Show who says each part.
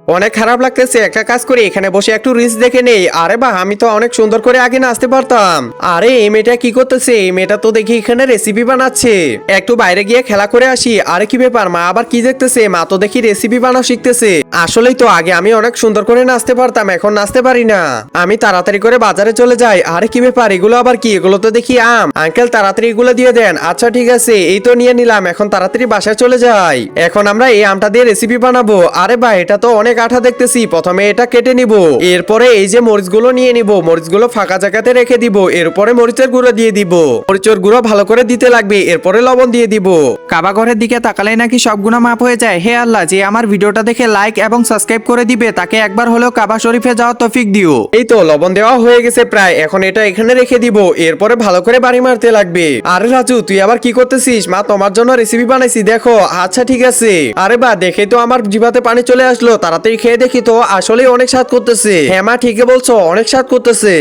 Speaker 1: অনেক খারাপ লাগতেছে, একটা কাজ করি এখানে বসে একটু রিলস দেখে নেই। আরে বাহ, আমি তো অনেক সুন্দর করে আগে নাচতে পারতাম। আরে এই মেয়েটা কি করতেছে? এই মেয়েটা তো দেখি এখানে রেসিপি বানাচ্ছে। একটু বাইরে গিয়ে খেলা করে আসি। আরে কি ব্যাপার, মা আবার কি দেখতেছে? মা তো দেখি রেসিপি বানাও শিখতেছে। আসলেই তো আগে আমি অনেক সুন্দর করে নাচতে পারতাম, এখন নাচতে পারি না। আমি তাড়াতাড়ি করে বাজারে চলে যাই। আরে কি ব্যাপার, এগুলো আবার কি? এগুলো তো দেখি আম। আঙ্কেল তাড়াতাড়ি এগুলো দিয়ে দেন। আচ্ছা ঠিক আছে, এই তো নিয়ে নিলাম, এখন তাড়াতাড়ি বাসায় চলে যাই। এখন আমরা এই আমটা দিয়ে রেসিপি বানাবো। আরে ভাই, এটা তো অনেক আঠা দেখতেছি। প্রথমে এটা কেটে নিব, এরপরে এই যে মরিচগুলো নিয়ে নিব, মরিচগুলো ফাঁকা জায়গাতে রেখে দিব, এরপরে মরিচের গুঁড়ো দিয়ে দিব। মরিচের গুঁড়ো ভালো করে দিতে লাগবে, এরপরে লবণ দিয়ে দিব।
Speaker 2: কাবা ঘরের দিকে তাকালেই নাকি সবগুলো মাপ হয়ে যায়। হে আল্লাহ, যে আমার ভিডিওটা দেখে লাইক এবং সাবস্ক্রাইব করে দিবে তাকে একবার হলেও কাবা শরীফে যাওয়ার তৌফিক দিও।
Speaker 1: এই তো লবণ দেওয়া হয়ে গেছে প্রায়, এখন এটা এখানে রেখে দিব, এরপরে ভালো করে বাড়ি মারতে লাগবে। আরে রাজু, তুই আবার কি করতেছিস? মা তোমার জন্য রেসিপি বানাইছি, দেখো। আচ্ছা ঠিক আছে। আরে বা, দেখে তো আমার জিভাতে পানি চলে আসলো। তাড়াতাড়ি খেয়ে দেখি তো, আসলে অনেক স্বাদ করতেছে। হ্যাঁ মা, ঠিকই বলছো, অনেক স্বাদ করতেছে।